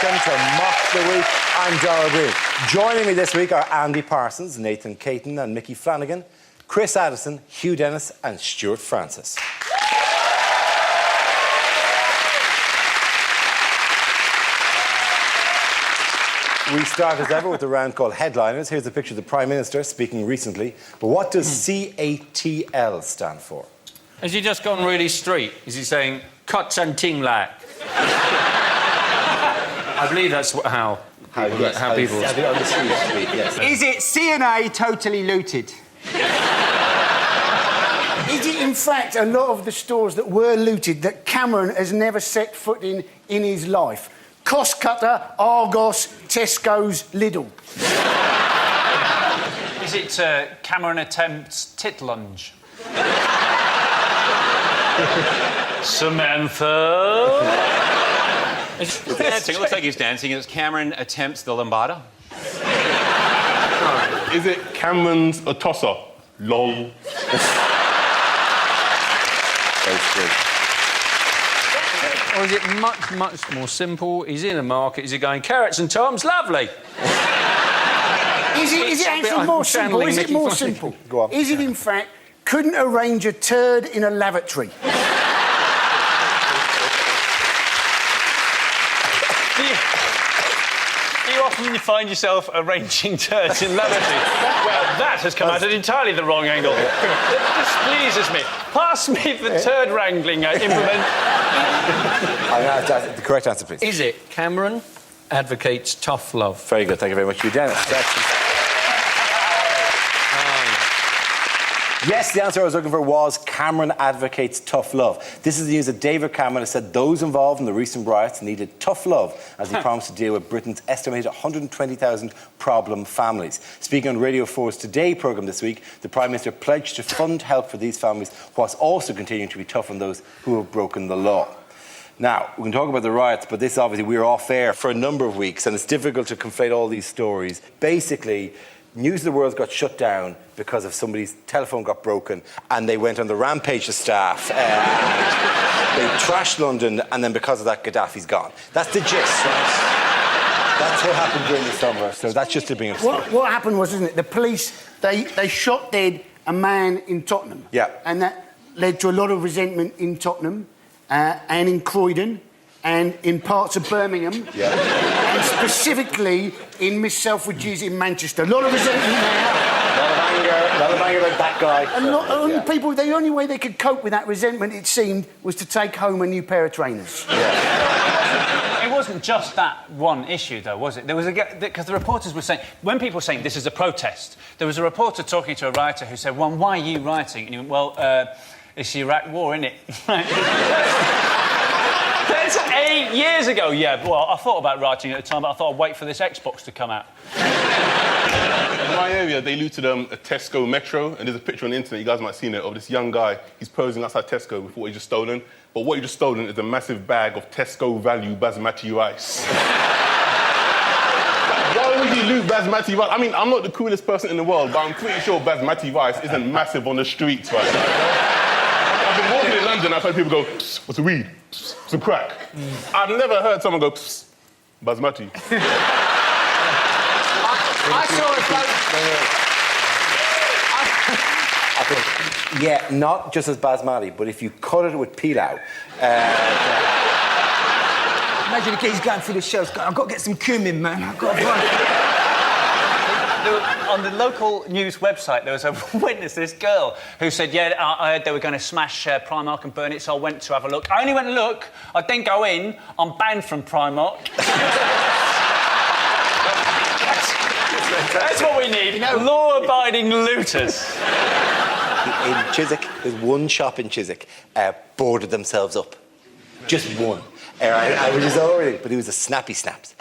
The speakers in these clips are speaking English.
welcome to Mock the Week. I'm Dara Breen. Joining me this week are Andy Parsons, Nathan Caton and Mickey Flanagan, Chris Addison, Hugh Dennis and Stuart Francis. We start as ever with a round called Headliners. Here's a picture of the Prime Minister speaking recently. But what does CATL stand for? Has he just gone really street? Is he saying, cuts and ting lack? I believe that's how people... On the street, yes. Is it C&A totally looted? Is it, in fact, a lot of the stores that were looted that Cameron has never set foot in his life? Costcutter, Argos, Tesco's, Lidl. Is it Cameron attempts tit lunge? Samantha? It's dancing. It looks like he's dancing. It's Cameron attempts the lambada. Is it Cameron's a tosser? Lol. Or is it much, much more simple? He's in a market, is he going, carrots and toms, lovely? Is it actually more simple? Is it more simple? Go on. Is it, in fact, couldn't arrange a turd in a lavatory? Do you often find yourself arranging turds in lavatories? Well, that has come out at entirely the wrong angle. This pleases me. Pass me the turd wrangling implement. The correct answer, please. Is it Cameron advocates tough love? Very good. Thank you very much, Hugh Dennis. Yes, the answer I was looking for was Cameron advocates tough love. This is the news that David Cameron has said those involved in the recent riots needed tough love as he promised to deal with Britain's estimated 120,000 problem families. Speaking on Radio 4's Today programme this week, the Prime Minister pledged to fund help for these families whilst also continuing to be tough on those who have broken the law. Now, we can talk about the riots, but this obviously we're off air for a number of weeks and it's difficult to conflate all these stories. Basically, News of the World got shut down because of somebody's telephone got broken and they went on the rampage of staff. They trashed London and then because of that, Gaddafi's gone. That's the gist, right? That's what happened during the summer, so that's just to bring it. What happened was, isn't it, the police, they shot dead a man in Tottenham. Yeah. And that led to a lot of resentment in Tottenham and in Croydon and in parts of Birmingham. Yeah. And specifically in Miss Selfridge's in Manchester. A lot of resentment there. A lot of anger about that guy. And people, the only way they could cope with that resentment, it seemed, was to take home a new pair of trainers. Yeah. It wasn't just that one issue, though, was it? There was because the reporters were saying, when people were saying this is a protest, there was a reporter talking to a writer who said, well, why are you writing? And he went, well, it's the Iraq War, isn't it? That's 8 years ago, yeah. Well, I thought about writing at the time, but I thought I'd wait for this Xbox to come out. In my area, they looted a Tesco Metro, and there's a picture on the internet, you guys might have seen it, of this young guy. He's posing outside Tesco with what he just stolen. But what he just stolen is a massive bag of Tesco value basmati rice. Why would you loot basmati rice? I mean, I'm not the coolest person in the world, but I'm pretty sure basmati rice isn't massive on the streets right now. I've been walking in London, I've heard people go, psst, what's a weed? Psst, some crack. I've never heard someone go, psst, basmati. I saw a bloke... Yeah, not just as basmati, but if you cut it with pilau. Imagine the kid's going through the shelves, going, I've got to get some cumin, man. I've got to buy... On the local news website, there was a witness, this girl, who said, yeah, I heard they were going to smash Primark and burn it, so I went to have a look. I only went to look, I didn't go in, I'm banned from Primark. That's what we need, law-abiding looters. In Chiswick, there's one shop in Chiswick boarded themselves up. Just one. Which is already, but it was a Snappy Snaps.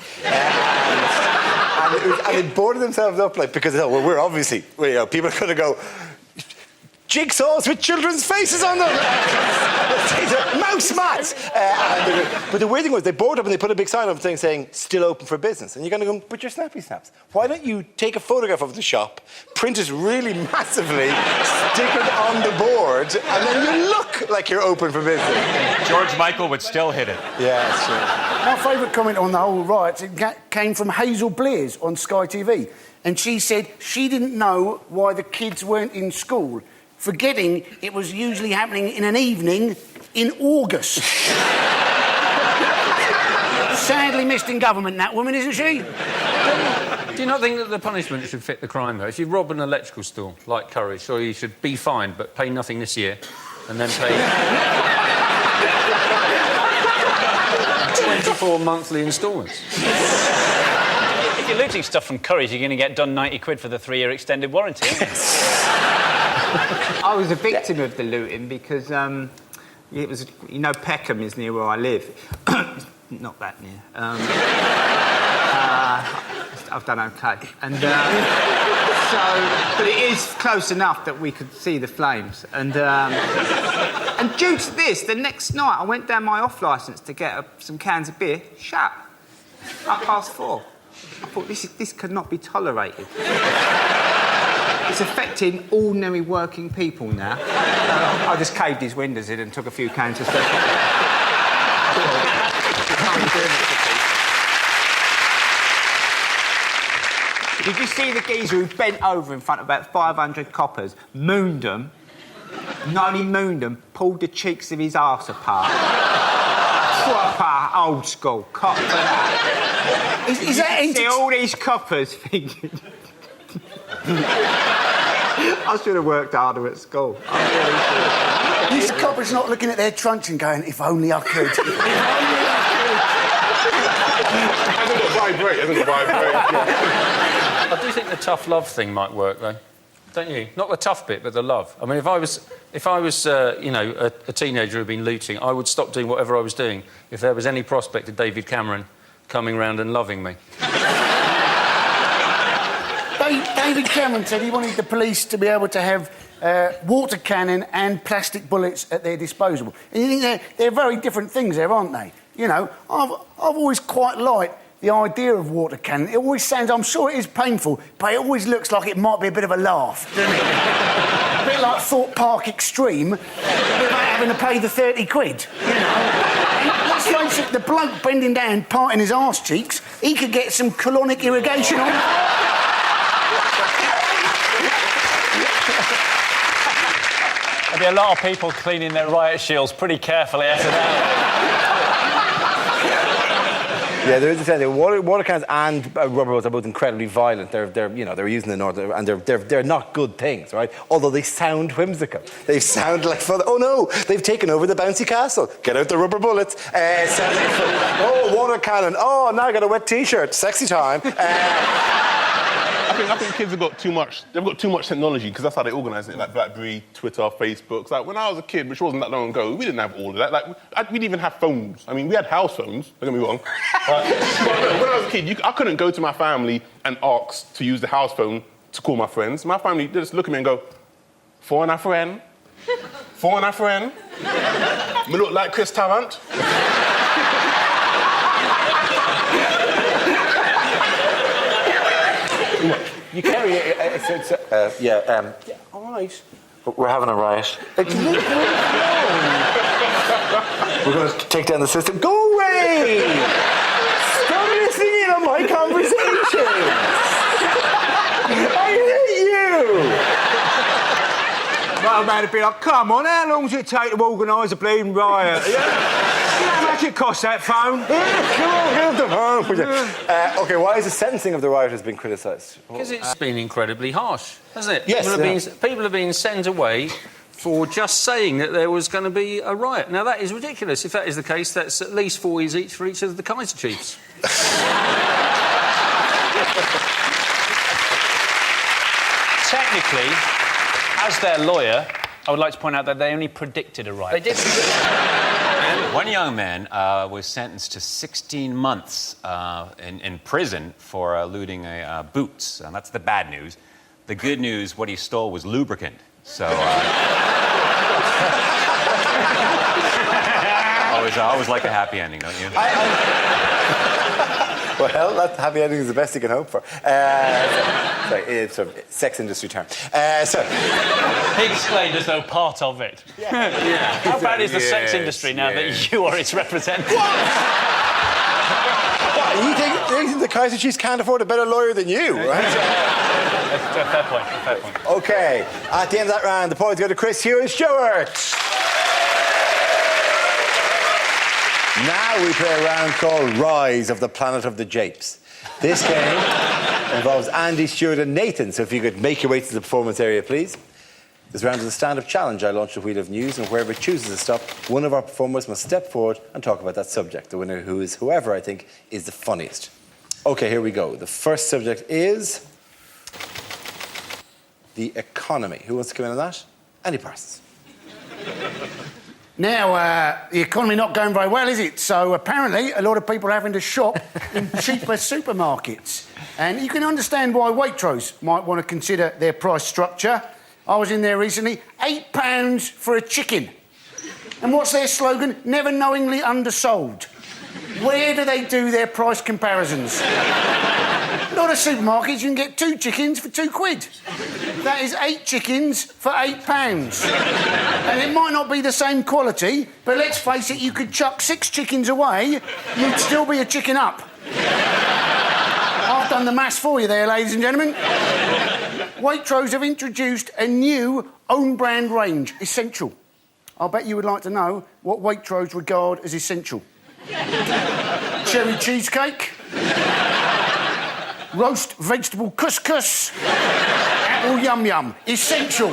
And it boarded themselves up, like, because, well, we're obviously, people are going to go, jigsaws with children's faces on them. These are mouse mats. But the weird thing was they boarded up and they put a big sign up saying still open for business. And you're going to go, but you're Snappy Snaps. Why don't you take a photograph of the shop, print it really massively, stick it on the board, and then you look like you're open for business. George Michael would still hit it. Yeah, that's true. My favourite comment on the whole riots came from Hazel Blears on Sky TV. And she said she didn't know why the kids weren't in school, forgetting it was usually happening in an evening in August. Sadly missed in government, that woman, isn't she? Do you not think that the punishment should fit the crime, though? If you rob an electrical store, like Curry, sure, you should be fined, but pay nothing this year, and then pay 24 monthly instalments. If you're looting stuff from Curry's, you're going to get done 90 quid for the 3-year extended warranty. I was a victim of the looting because it was, you know, Peckham is near where I live. Not that near. I've done okay. And but it is close enough that we could see the flames. And due to this, the next night I went down my off licence to get some cans of beer. Shut. 4:30. I thought this could not be tolerated. It's affecting ordinary working people now. I just caved his windows in and took a few cans of special. Did you see the geezer who bent over in front of about 500 coppers, mooned them, not only mooned them, pulled the cheeks of his arse apart? Proper old school, cop for that. Is that See all these coppers thinking... I should have worked harder at school. These coppers not looking at their truncheon going, if only I could. If only I could. It doesn't vibrate. I do think the tough love thing might work, though. Don't you? Not the tough bit, but the love. I mean, if I was, you know, a teenager who'd been looting, I would stop doing whatever I was doing if there was any prospect of David Cameron coming round and loving me. David Cameron said he wanted the police to be able to have water cannon and plastic bullets at their disposal. And you think they're very different things there, aren't they? You know, I've always quite liked the idea of water cannon. It always sounds, I'm sure it is painful, but it always looks like it might be a bit of a laugh, doesn't it? A bit like Thorpe Park Extreme, without having to pay the 30 quid, you know? Let's face it, the bloke bending down, parting his arse cheeks, he could get some colonic irrigation on. There'll be a lot of people cleaning their riot shields pretty carefully after that. Yeah, there is a sense. Water cannons and rubber bullets are both incredibly violent. They're using the north, and they're not good things, right? Although they sound whimsical. They sound like fun. Oh no, they've taken over the bouncy castle. Get out the rubber bullets. Sounds like fun. Oh, water cannon. Oh, now I got a wet T-shirt. Sexy time. I think kids have got too much. They've got too much technology because that's how they organise it. Like BlackBerry, Twitter, Facebook. Like when I was a kid, which wasn't that long ago, we didn't have all of that. Like we didn't even have phones. I mean, we had house phones. Don't get me wrong. But when I was a kid, I couldn't go to my family and ask to use the house phone to call my friends. My family they just look at me and go, "Phone a friend, phone a friend." Me look like Chris Tarrant. You carry it. All right. We're having a riot. We're going to take down the system. Go away! Stop listening in on my conversations. I hate you. Well, man, it'd be like, come on, how long does it take to organise a bleeding riot? You know how much it costs, that phone? Come on, get the phone. OK, why has the sentencing of the rioters been criticised? Because it's been incredibly harsh, hasn't it? Yes, People have been sent away for just saying that there was going to be a riot. Now, that is ridiculous. If that is the case, that's at least 4 years each for each of the Kaiser Chiefs. Technically, as their lawyer, I would like to point out that they only predicted a riot. They did. One young man was sentenced to 16 months in prison for looting Boots. And that's the bad news. The good news, what he stole was lubricant. So, I always like a happy ending, don't you? Well, that happy ending is the best you can hope for. Sorry, it's a sex industry term. He explained as though part of it. Yeah. How bad is the sex industry now that you are its representative? What, you think the Kaiser Chiefs can't afford a better lawyer than you, right? Fair point. OK, at the end of that round, the points go to Chris, Hugh and Stuart. Now we play a round called Rise of the Planet of the Japes. This game involves Andy, Stuart and Nathan, so if you could make your way to the performance area, please. This round is a stand-up challenge. I launch a wheel of news, and wherever it chooses to stop, one of our performers must step forward and talk about that subject. The winner, who is whoever I think is the funniest. OK, here we go. The first subject is the economy. Who wants to come in on that? Andy Parsons. Now, the economy not going very well, is it? So apparently a lot of people are having to shop in cheaper supermarkets. And you can understand why Waitrose might want to consider their price structure. I was in there recently, £8 for a chicken. And what's their slogan? Never knowingly undersold. Where do they do their price comparisons? A lot of supermarkets, you can get 2 chickens for £2. That is 8 chickens for £8. And it might not be the same quality, but let's face it, you could chuck 6 chickens away, you'd still be a chicken up. I've done the maths for you there, ladies and gentlemen. Waitrose have introduced a new own-brand range, Essential. I'll bet you would like to know what Waitrose regard as essential. Cherry cheesecake, roast vegetable couscous, apple yum-yum. Essential.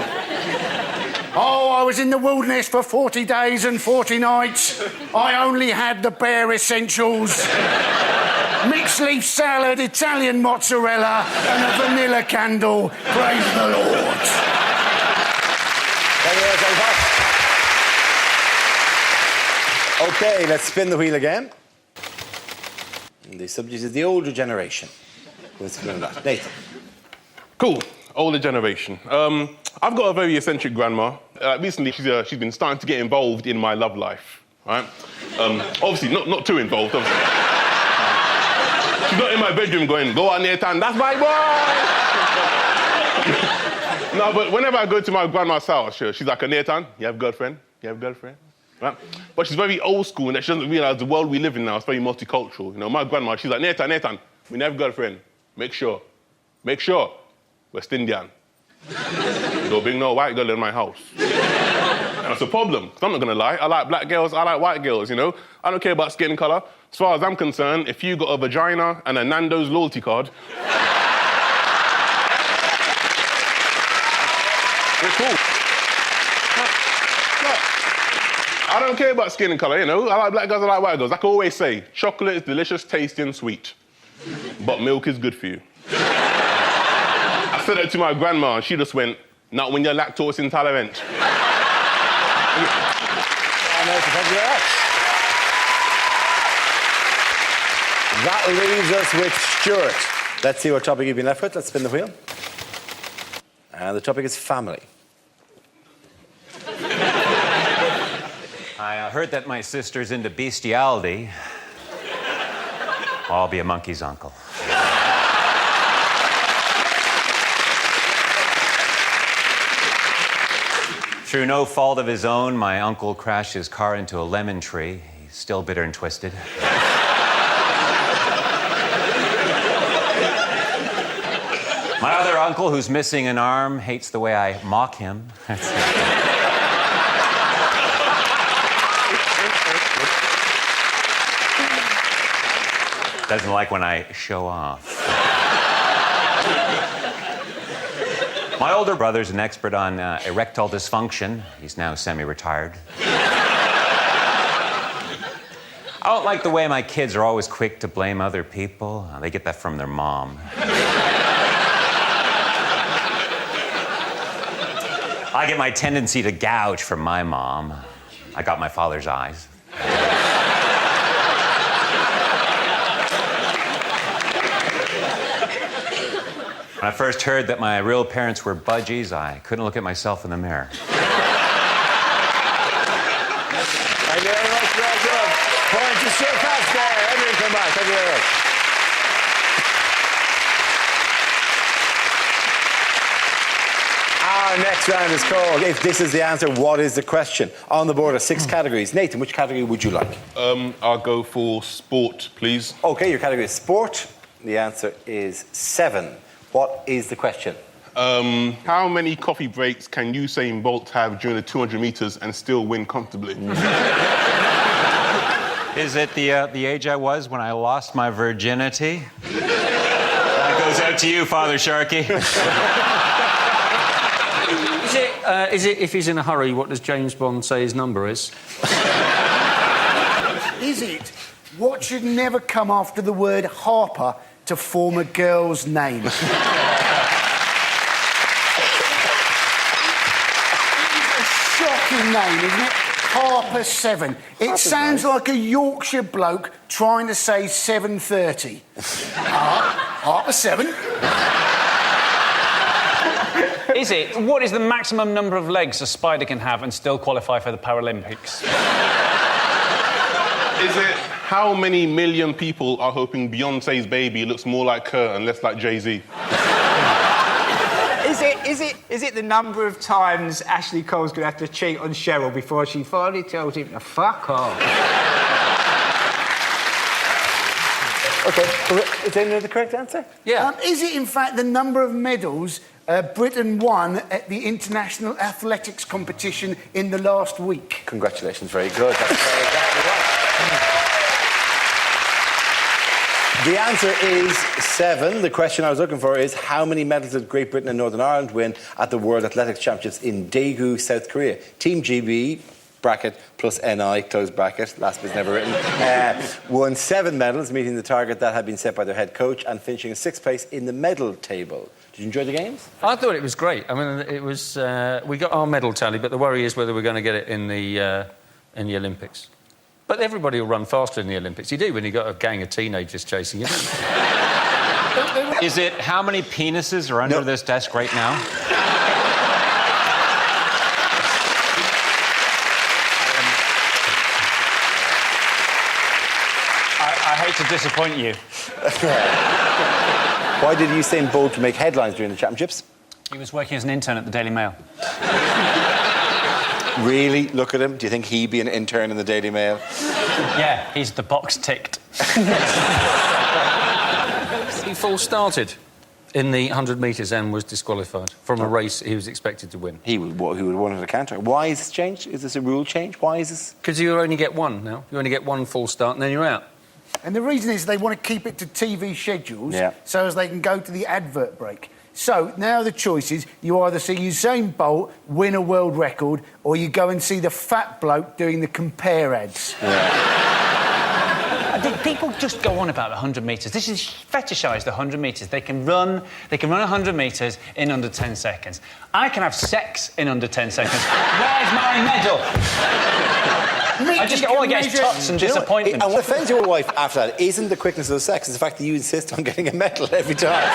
Oh, I was in the wilderness for 40 days and 40 nights. I only had the bare essentials. Mixed leaf salad, Italian mozzarella and a vanilla candle. Praise the Lord. OK, let's spin the wheel again. And the subject is the older generation. Who wants to come in on that? Nathan. Cool. Older generation. I've got a very eccentric grandma. Recently, she's been starting to get involved in my love life, right? Obviously, not too involved, obviously. She's not in my bedroom going, go on, Nathan, that's my boy! No, but whenever I go to my grandma's house, she's like, Nathan, you have a girlfriend? You have a girlfriend? Right? But she's very old school in that she doesn't realise the world we live in now is very multicultural. You know, my grandma, she's like, Nathan, we never have a girlfriend. Make sure, West Indian. Don't bring no white girl in my house. And that's a problem, 'cause I'm not gonna lie. I like black girls, I like white girls, you know? I don't care about skin colour. As far as I'm concerned, if you got a vagina and a Nando's loyalty card, we're cool. I don't care about skin and colour, you know? I like black girls, I like white girls. Like I always say, chocolate is delicious, tasty and sweet. But milk is good for you. I said that to my grandma and she just went, not when you're lactose intolerant. Thank you very much. That leaves us with Stuart. Let's see what topic you've been left with. Let's spin the wheel. And the topic is family. I heard that my sister's into bestiality. I'll be a monkey's uncle. Through no fault of his own, my uncle crashed his car into a lemon tree. He's still bitter and twisted. My other uncle, who's missing an arm, hates the way I mock him. Doesn't like when I show off. My older brother's an expert on erectile dysfunction. He's now semi-retired. I don't like the way my kids are always quick to blame other people. They get that from their mom. I get my tendency to gouge from my mom. I got my father's eyes. When I first heard that my real parents were budgies, I couldn't look at myself in the mirror. Thank you very much, well done. Point to Sir Fats there. Everyone come back. Thank you very much. Our next round is called If This Is the Answer, What Is the Question? On the board are 6 categories. Nathan, which category would you like? I'll go for sport, please. OK, your category is sport. The answer is 7. What is the question? How many coffee breaks can Usain Bolt have during the 200 metres and still win comfortably? Is it the age I was when I lost my virginity? That goes out to you, Father Sharkey. Is it if he's in a hurry, what does James Bond say his number is? Is it what should never come after the word Harper to form a girl's name? It's a shocking name, isn't it? Harper 7. It sounds like a Yorkshire bloke trying to say 7:30. Harper 7. Is it? What is the maximum number of legs a spider can have and still qualify for the Paralympics? Is it how many million people are hoping Beyonce's baby looks more like her and less like Jay-Z? Is it the number of times Ashley Cole's going to have to cheat on Cheryl before she finally tells him to fuck off? OK, is there the correct answer? Yeah. Is it, in fact, the number of medals Britain won at the international athletics competition in the last week? Congratulations, very good. That's exactly right. The answer is 7. The question I was looking for is how many medals did Great Britain and Northern Ireland win at the World Athletics Championships in Daegu, South Korea? Team GB, bracket, plus NI, close bracket, last bit's never written, won 7 medals, meeting the target that had been set by their head coach and finishing in 6th place in the medal table. Did you enjoy the games? I thought it was great. I mean, it was... we got our medal tally, but the worry is whether we're going to get it in the Olympics. But everybody will run faster in the Olympics. You do when you've got a gang of teenagers chasing you. Is it how many penises are under this desk right now? I hate to disappoint you. Why did Usain Bolt make headlines during the championships? He was working as an intern at the Daily Mail. Really? Look at him. Do you think he'd be an intern in the Daily Mail? Yeah, he's the box ticked. He false started in the 100 metres and was disqualified from a race he was expected to win. He would have won at a canter. Why is this changed? Is this a rule change? Why is this? Because you only get one now. You only get one false start and then you're out. And the reason is they want to keep it to TV schedules so as they can go to the advert break. So now the choice is you either see Usain Bolt win a world record or you go and see the fat bloke doing the compare ads. People just go on about the 100 metres. This is fetishised, the 100 metres. They can run 100 metres in under 10 seconds. I can have sex in under 10 seconds. Where's my medal? I just all I get is tots and disappointment. And what offends your wife after that isn't the quickness of the sex, it's the fact that you insist on getting a medal every time.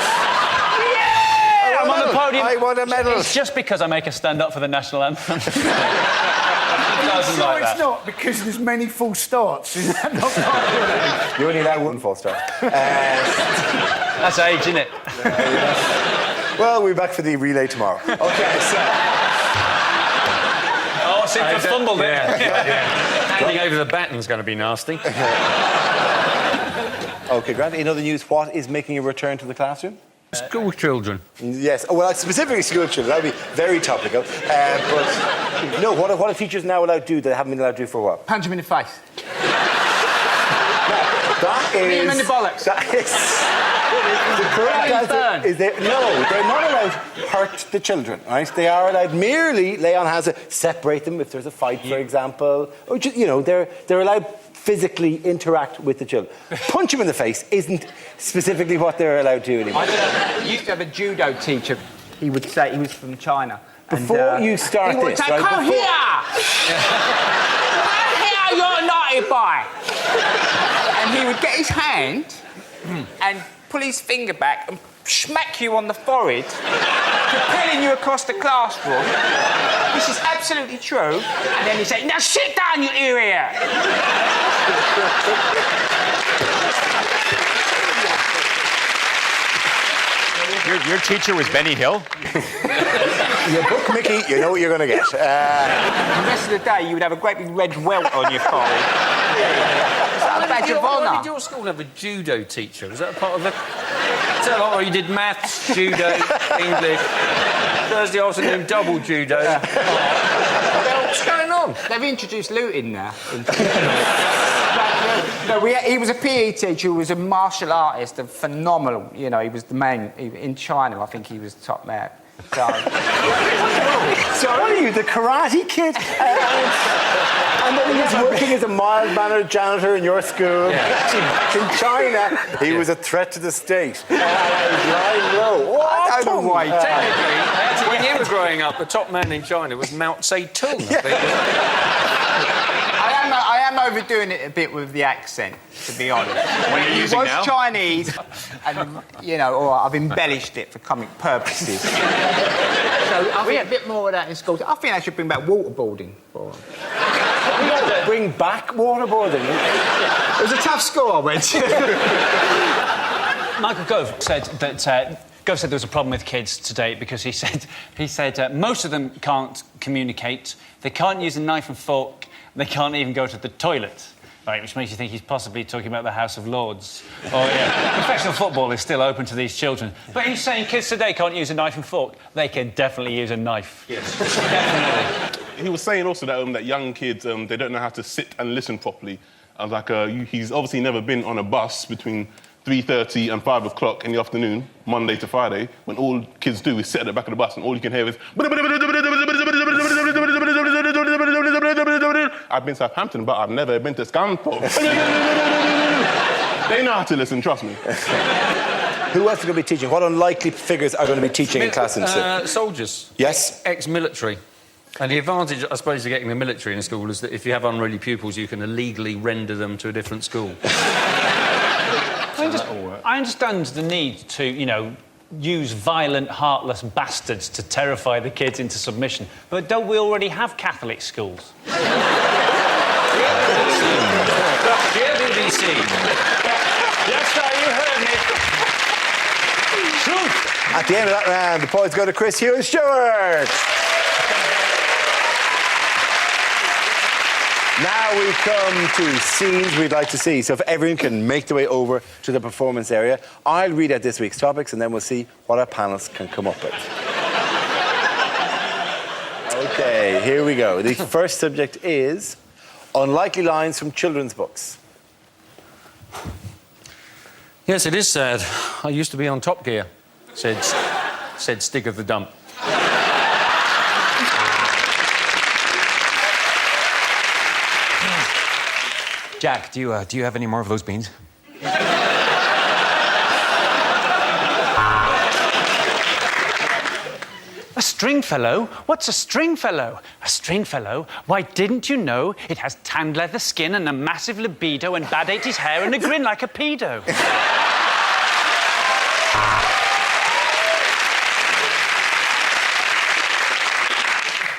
I'm on the podium. I want a medal. It's just because I make her stand up for the national anthem. Sure, it's not because there's many false starts. Is that not part of it? You only allow one false start. That's age, isn't it? Well, we're back for the relay tomorrow. OK, so... Oh, see, I fumbled it. Handing over the baton's going to be nasty. OK, Grant, in other news, what is making a return to the classroom? School children. Yes, well, specifically school children. That would be very topical. But, no, what are teachers now allowed to do that they haven't been allowed to do for a while? Punch him in the face. That is... Hit him in the bollocks. That is... The correct answer is they're not allowed to hurt the children, right? They are allowed merely, Leon has to separate them if there's a fight, for example. Or, just, they're allowed physically interact with the children. Punch them in the face isn't specifically what they're allowed to do anymore. I used to have a judo teacher. He would say he was from China. Before you start he would this, say, right? Come here! Come here, you're a naughty boy! And he would get his hand and pull his finger back and smack you on the forehead, propelling you across the classroom. This is absolutely true. And then he said, now sit down, you idiot! Your teacher was Benny Hill? Your book, Mickey, you know what you're going to get. The rest of the day, you would have a great big red welt on your forehead. It's like a badge of Why honour. did your school have a judo teacher? Was that part of the... Is that like, you did maths, judo, English, Thursday afternoon double judo? What's going on? They've introduced looting now. He was a PE teacher who was a martial artist, a phenomenal. You know, he was the main in China. I think he was top man. So, So are you the Karate Kid? And then he was working as a mild-mannered janitor in your school. Actually, back in China, he was a threat to the state. Lying low. I don't know why. Technically, when you were growing up, the top man in China was Mao Zedong, I think. I am overdoing it a bit with the accent, to be honest. What are you using He now? was Chinese, and, you know, or I've embellished it for comic purposes. So I think a bit more of that in schools. I think I should bring back waterboarding. Bring back waterboarding. It was a tough school I went to. Michael Gove said that Gove said there was a problem with kids today because he said most of them can't communicate, they can't use a knife and fork, they can't even go to the toilet. Right, which makes you think he's possibly talking about the House of Lords. Or, yeah, professional football is still open to these children. But he's saying kids today can't use a knife and fork. They can definitely use a knife. Yes. Definitely. He was saying also that young kids, they don't know how to sit and listen properly. I was like, he's obviously never been on a bus between 3:30 and 5 o'clock in the afternoon, Monday to Friday, when all kids do is sit at the back of the bus and all you can hear is... I've been to Southampton, but I've never been to Scunthorpe. They know how to listen, trust me. Who else is going to be teaching? What unlikely figures are going to be teaching in class in Soldiers. Yes? Ex-military. And the advantage, I suppose, of getting the military in a school is that if you have unruly pupils, you can illegally render them to a different school. I understand the need to, you know, use violent, heartless bastards to terrify the kids into submission. But don't we already have Catholic schools? Dear BBC. Yes, sir, you heard me. Truth. At the end of that round, the points go to Chris Hugh and Stuart. Now we come to scenes we'd like to see. So if everyone can make their way over to the performance area, I'll read out this week's topics and then we'll see what our panelists can come up with. OK, here we go. The first subject is unlikely lines from children's books. Yes, it is sad. I used to be on Top Gear, said Stig of the Dump. Jack, do you have any more of those beans? A Stringfellow? What's a Stringfellow? A Stringfellow? Why, didn't you know it has tanned leather skin and a massive libido and bad 80s hair and a grin like a pedo?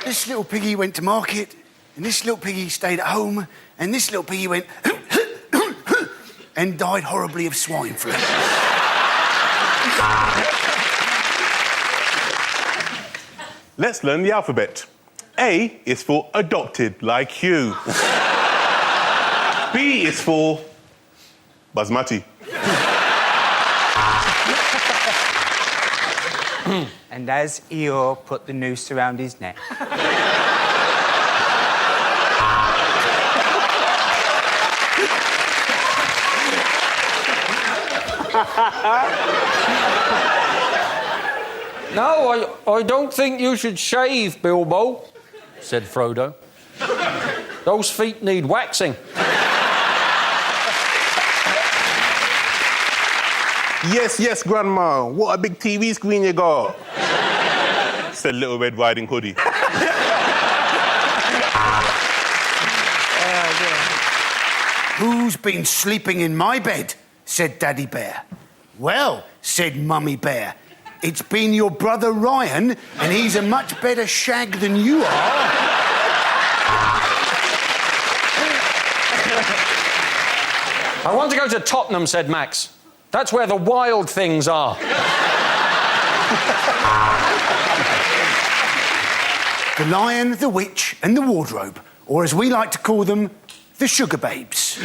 This little piggy went to market, and this little piggy stayed at home, and this little piggy went and died horribly of swine flu. Let's learn the alphabet. A is for adopted, like you. B is for basmati. And as Eeyore put the noose around his neck. No, I don't think you should shave, Bilbo, said Frodo. Those feet need waxing. Yes, Grandma. What a big TV screen you got. Said Little Red Riding Hoodie. Who's been sleeping in my bed? Said Daddy Bear. Well, said Mummy Bear, it's been your brother Ryan, and he's a much better shag than you are. I want to go to Tottenham, said Max. That's where the wild things are. The Lion, the Witch, and the Wardrobe, or as we like to call them, the Sugar Babes.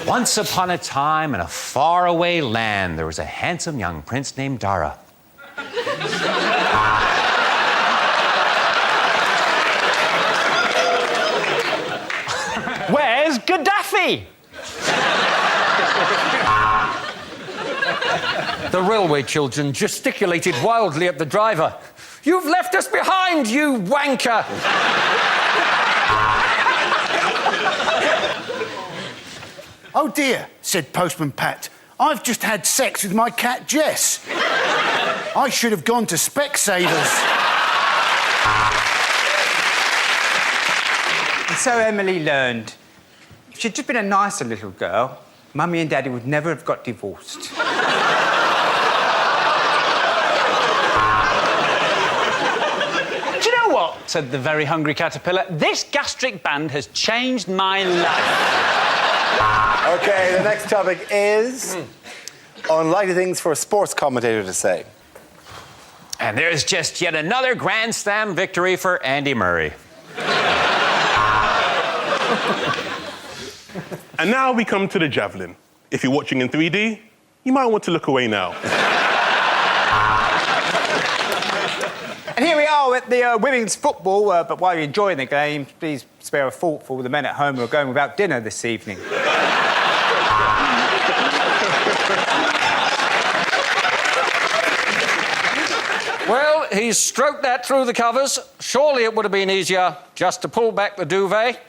Once upon a time in a faraway land, there was a handsome young prince named Dara. Where's Gaddafi? The railway children gesticulated wildly at the driver. You've left us behind, you wanker! Oh dear, said Postman Pat. I've just had sex with my cat Jess. I should have gone to Specsavers. And so Emily learned, if she'd just been a nicer little girl, Mummy and Daddy would never have got divorced. Do you know what? Said the very hungry caterpillar. This gastric band has changed my life. Okay, the next topic is unlikely things for a sports commentator to say. And there's just yet another Grand Slam victory for Andy Murray. And now we come to the javelin. If you're watching in 3D, you might want to look away now. And here we are at the women's football, but while you're enjoying the game, please spare a thought for the men at home who are going without dinner this evening. Well, he's stroked that through the covers. Surely it would have been easier just to pull back the duvet.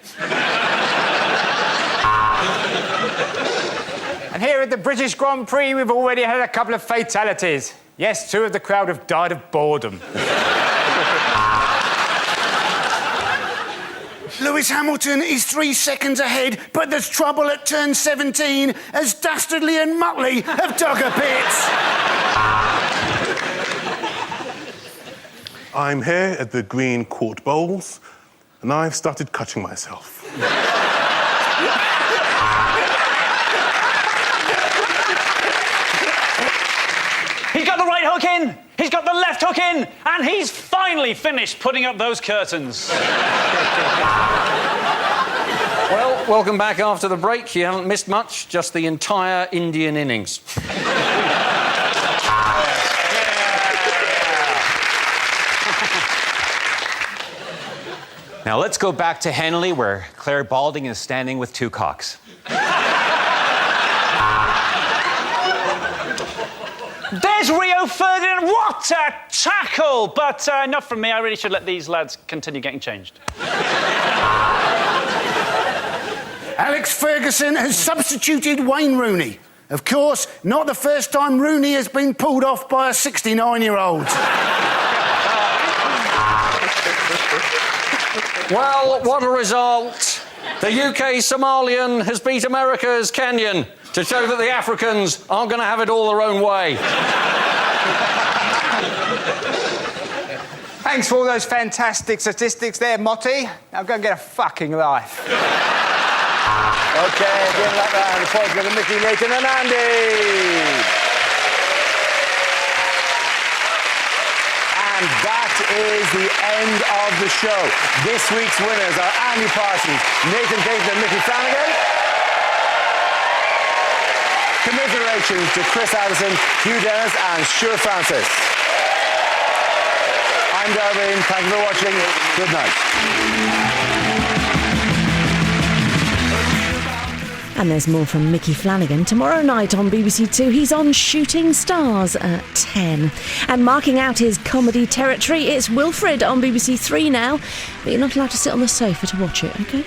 And here at the British Grand Prix, we've already had a couple of fatalities. Yes, 2 of the crowd have died of boredom. Lewis Hamilton is 3 seconds ahead, but there's trouble at turn 17 as Dastardly and Muttley have dug a pit. I'm here at the Green Court Bowls, and I've started cutting myself. He's got the right hook in, he's got the left hook in, and he's finally finished putting up those curtains. Well, welcome back after the break. You haven't missed much, just the entire Indian innings. Now let's go back to Henley, where Claire Balding is standing with 2 cocks. There's Rio Ferdinand. What a tackle! But enough from me. I really should let these lads continue getting changed. Alex Ferguson has substituted Wayne Rooney. Of course, not the first time Rooney has been pulled off by a 69-year-old. Well, what a result. The UK Somalian has beat America's Kenyan to show that the Africans aren't going to have it all their own way. Thanks for all those fantastic statistics there, Motti. Now go and get a fucking life. Okay, at the end of that round, the points go to Mickey, Nathan and Andy. And that is the end of the show. This week's winners are Andy Parsons, Nathan Caton and Mickey Flanagan. Commiserations to Chris Addison, Hugh Dennis and Stuart Francis. I'm Darwin. Thank you for watching. Good night. And there's more from Mickey Flanagan tomorrow night on BBC Two. He's on Shooting Stars at 10. And marking out his comedy territory, it's Wilfred on BBC Three now. But you're not allowed to sit on the sofa to watch it, OK?